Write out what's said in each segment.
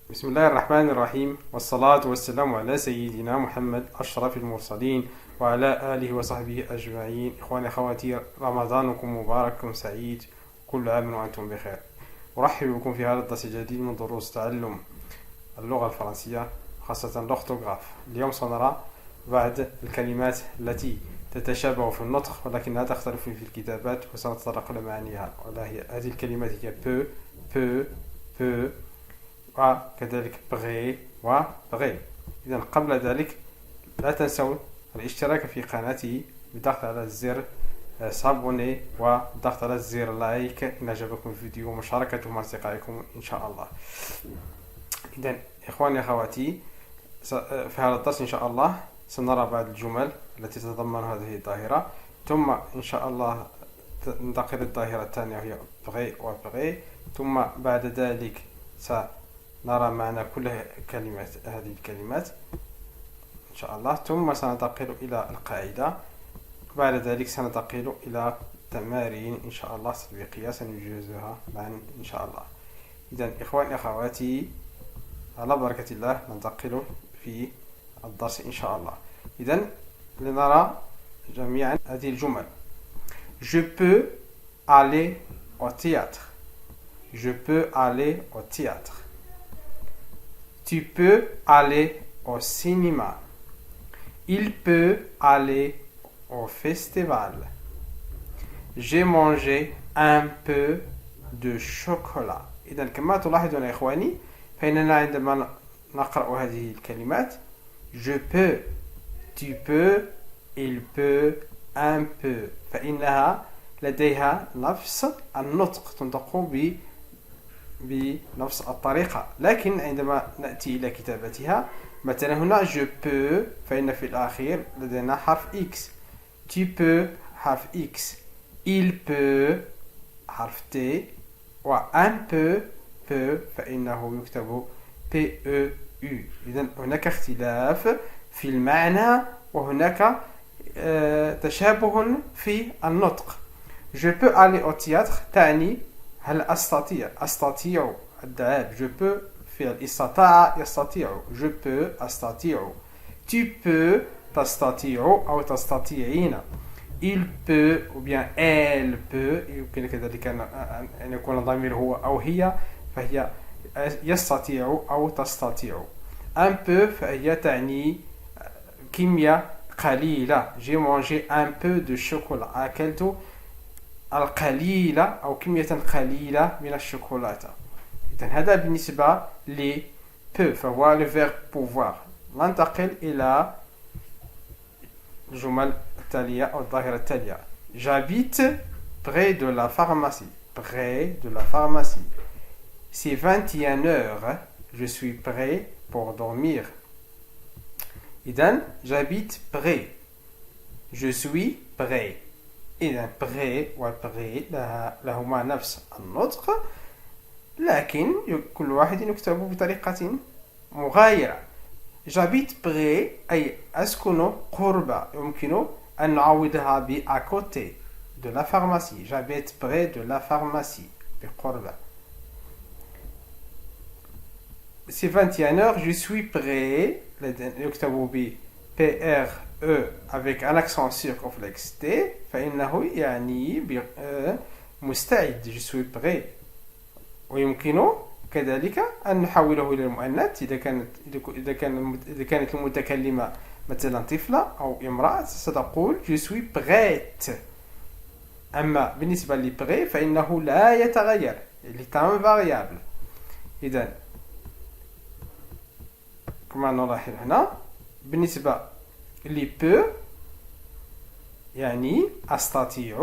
بسم الله الرحمن الرحيم، والصلاة والسلام على سيدنا محمد أشرف المرسلين وعلى آله وصحبه أجمعين. إخواني أخواتي، رمضانكم مبارك سعيد، كل عام وأنتم بخير. أرحب بكم في هذا الدرس الجديد من دروس تعلم اللغة الفرنسية، خاصة الأورثوغراف. اليوم سنرى بعض الكلمات التي تتشابه في النطق ولكنها تختلف في الكتابات، وسنتطرق لمعانيها. هذه الكلمات هي بو وكذلك بغي وبغي. إذا قبل ذلك لا تنسوا الاشتراك في قناتي بالضغط على الزر سابوني والضغط على الزر لايك إن عجبكم الفيديو ومشاركته مع أصدقائكم إن شاء الله. إذا إخواني أخواتي، في هذا الدرس إن شاء الله سنرى بعض الجمل التي تتضمن هذه الظاهرة، ثم إن شاء الله ننتقل للظاهرة الثانية وهي بغي وبغي، ثم بعد ذلك نرى معنى كل هذه الكلمات إن شاء الله، ثم سننتقل إلى القاعدة. بعد ذلك سننتقل إلى تمارين إن شاء الله تطبيقية سنجهزها معا إن شاء الله. إذن إخواني أخواتي، على بركة الله ننتقل في الدرس إن شاء الله. إذن لنرى جميعا هذه الجمل. Je peux aller au théâtre. Je peux aller au théâtre. Tu peux aller au cinéma. Il peut aller au festival. J'ai mangé un peu de chocolat. إذا كما تلاحظون يا إخواني، فإننا عندما نقرأ هذه الكلمات je peux, tu peux, il peut, un peu، فإنها لديها نفس النطق، تنطق بنفس الطريقة. لكن عندما نأتي إلى كتابتها، مثلا هنا je peux، فإن في الأخير لدينا حرف X. tu peux حرف X. il peut حرف T. و un peu فإنه يكتب PEU. إذن هناك اختلاف في المعنى وهناك تشابه في النطق. je peux aller au théâtre تعني هل أستطيع الذهاب. je peux فعل استطاع يستطيع. je peux أستطيع. tu peux تستطيع أو تستطيعين. il peut ou bien elle peut، يمكن كذلك أن يكون الضمير هو أو هي، فهي يستطيع أو تستطيع. un peu فهي تعني كمية قليلة. j'ai mangé un peu de chocolat، أكلت القليلة أو كمية قليلة من الشوكولاتة. إذن هذا بالنسبة ل peu، فهو le verbe pouvoir. ننتقل إلى الجمل التالية أو الظاهرة التالية. j'habite près de la pharmacie. près de la pharmacie. c'est 21h. je suis prêt pour dormir. إذن j'habite près، je suis prêt. إذا prêt وprêt لهما نفس النطق، لكن كل واحد يكتب بطريقة مغايرة. j'habite près أي أسكن قرب، يمكن أن نعوضها ب à côté de la pharmacie. j'habite près de la pharmacie بقرب. c'est 21h. je suis prêt يكتب ب PRE avec un accent circonflexe T، فإنه يعني مستعد. je suis prêt. ويمكن كذلك أن نحوله إلى المؤنث إذا كانت المتكلمة مثلا طفلة أو امرأة ستقول je suis prête. أما بالنسبة لprêt فإنه لا يتغير، il est invariable. إذن كما نلاحظ هنا بالنسبة لي peu يعني أستطيع،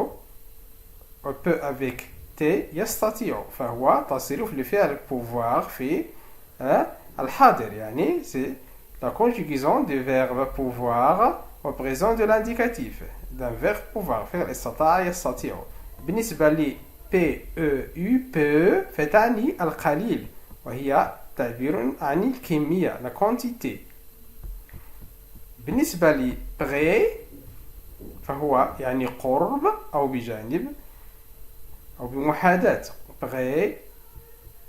و peu avec T يستطيع، فهو تصريف لفعل pouvoir في الحاضر، يعني c'est la conjugaison du verbe pouvoir au présent de l'indicatif d'un verbe pouvoir. فعل استطاع يستطيع. بالنسبة لي PEU peu فتعني القليل، وهي تعبير عن الكمية la quantité. بالنسبة لي près فهو يعني قرب أو بجانب أو بمحاذاة. près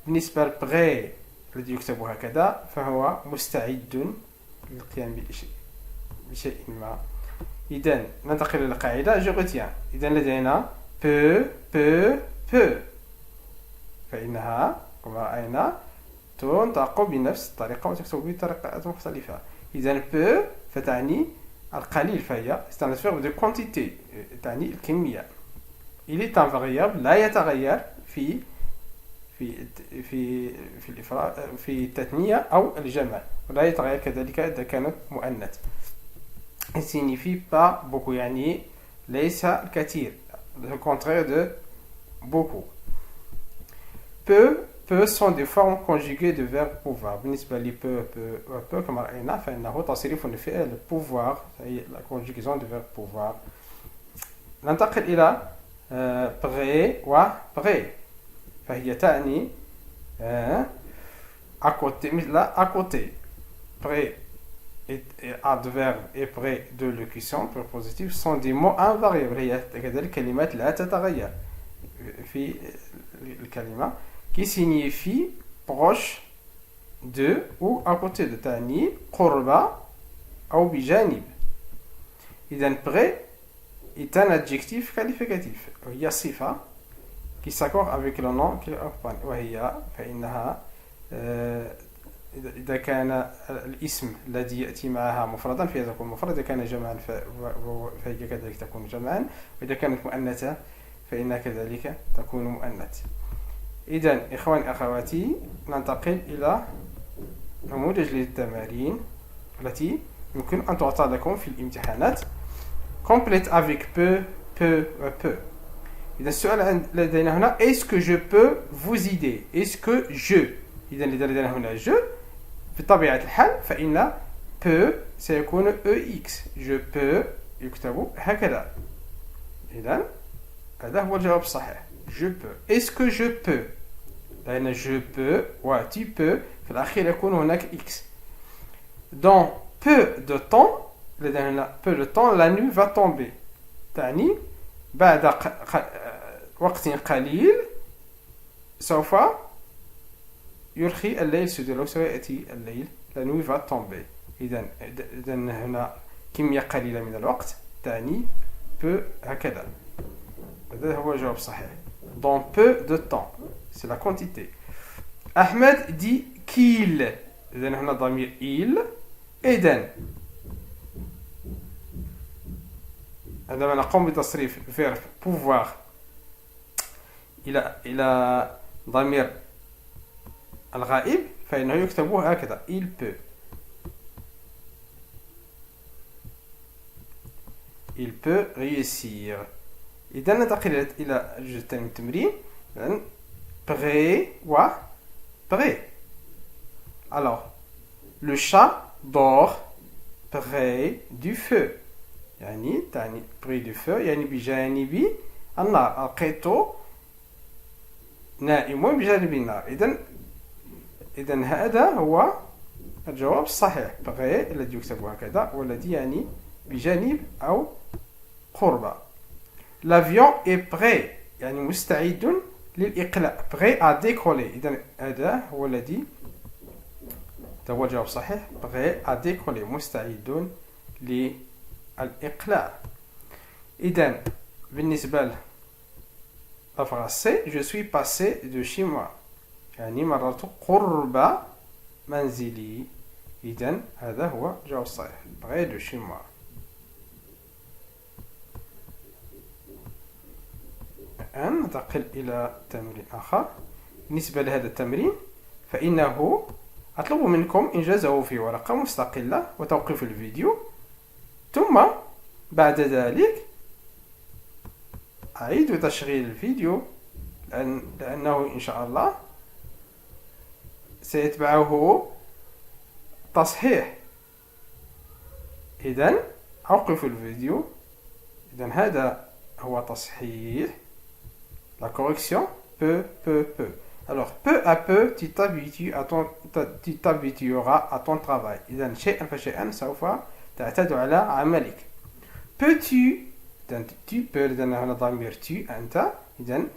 بالنسبة لprès الذي يكتب هكذا فهو مستعد للقيام بشيء ما. إذن ننتقل إلى القاعدة je retiens. إذن لدينا peut فإنها كما رأينا تنطق بنفس الطريقة وتكتب بطريقة مختلفة. إذن peut فتعني القليل فهي c'est un verbe de quantité تعني الكمية. il est un variable لا يتغير في التثنية أو الجمع ولا يتغير كذلك إذا كانت مؤنث. il signifie pas beaucoup يعني ليس الكثير le contraire de beaucoup. peu sont des formes conjuguées de verbe pouvoir. بالنسبة ل peu كما رأينا فإنه تصريف الفعل pouvoir هي la conjugaison de verbe pouvoir. ننتقل إلى prêt و prêt فهي تعني à côté مثل à côté. prêt et adverbe et prêt de locution prépositif sont des mots invariables. هي كذلك كلمات لا تتغير في الكلمة qui signifie proche de ou à côté de تعني قرب أو بجانب. إذن prêt est un adjectif qualificatif وهي صفة qui s'accorde avec le nom qui l'accompagne وهي فإنها إذا كان الاسم الذي يأتي معها مفردا فهي تكون مفرد. إذا كان جمعا فهي كذلك تكون جمعا وإذا كانت مؤنثة فإنها كذلك تكون مؤنث. إذن إخواني أخواتي ننتقل إلى نموذج للتمارين التي يمكن أن تعطى لكم في الامتحانات. complète avec peu. إذا السؤال لدينا هنا est-ce que je peux vous aider. est-ce que je إذا لدينا هنا je بطبيعة الحال فإن peut سيكون EX. je peux يكتب هكذا. إذا هذا هو الجواب الصحيح. je peux. est-ce que je peux لأن je peux و tu peux في الأخير يكون هناك X. dans peu de temps لدينا هنا peu de temps la nuit va tomber تعني بعد وقت قليل سوف يرخي الليل سدى لو سيأتي الليل la nuit va tomber. إذن هنا كمية قليلة من الوقت تعني peu هكذا. هذا هو الجواب الصحيح. dans peu de temps c'est la quantité. أحمد dit qu'il. إذن هنا ضمير il. إذن عندما نقوم بتصريف verbe pouvoir إلى ضمير الغائب فإنه يكتب هكذا il peut. il peut réussir. إذا ننتقل إلى الجزء الثاني من التمرين. prêt و prêt. alors le chat dort près du feu يعني تعني près du feu يعني بجانب النار. القط نائم بجانب النار. إذن هذا هو الجواب الصحيح. près الذي يكتب هكذا والذي يعني بجانب أو قرب. l'avion est prêt يعني مستعد للإقلاع. prêt à décoller. إذن هذا هو الذي هو الجواب الصحيح. prêt à décoller مستعد للإقلاع. إذن بالنسبة للفرنسي je suis passé de chez moi يعني مررت قرب منزلي. إذن هذا هو الجواب الصحيح. près de chez moi. الآن ننتقل إلى تمرين آخر. بالنسبة لهذا التمرين فإنه أطلب منكم إنجازه في ورقة مستقلة وتوقيف الفيديو ثم بعد ذلك أعيد تشغيل الفيديو لأنه إن شاء الله سيتبعه تصحيح. إذن أوقف الفيديو. إذن هذا هو تصحيح la correction peu. alors peu à peu tu t'habitueras à ton travail. إذن شيئا فشيئا سوف تعتاد على عملك. peux-tu إذن tu peux لدينا هنا ضمير tu أنت. إذن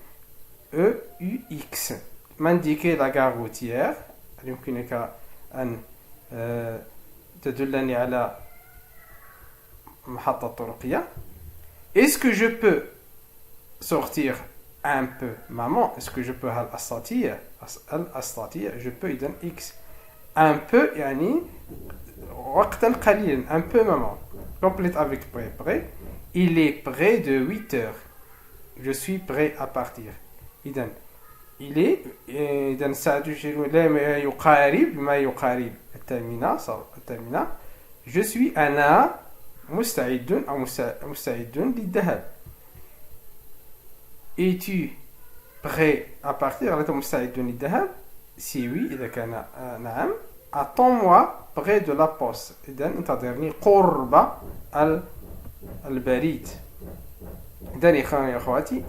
EUX m'indiquer la gare routière يمكنك أن تدلني على محطة طرقية. Est-ce que je peux sortir un peu maman? Est-ce que je peux هل أستطيع je peux إذن X un peu يعني وقتا قليلا un peu maman. Complète avec prêt. Il est près de 8 heures. Je suis prêt à partir. إذن il est إذن سأتشير لا يقارب ما يقارب التامنة. Je suis أنا مستعد أو مستعد للذهاب. Es-tu prêt à partir؟ هل أنت مستعد للذهاب؟ Si oui إذا كان نعم attends-moi près de la poste. إذن انتظرني قرب البريد. إذن يا أخواتي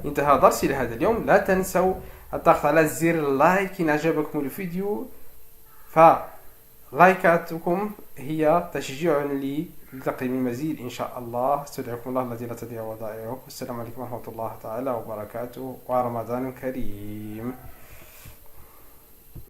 انتهى درسي لهذا اليوم. لا تنسوا الضغط على زر اللايك إن أعجبكم الفيديو، فلايكاتكم هي تشجيع لي لتقديم المزيد إن شاء الله. استودعكم الله الذي لا تضيع ودائعه. السلام عليكم ورحمة الله تعالى وبركاته، ورمضان كريم.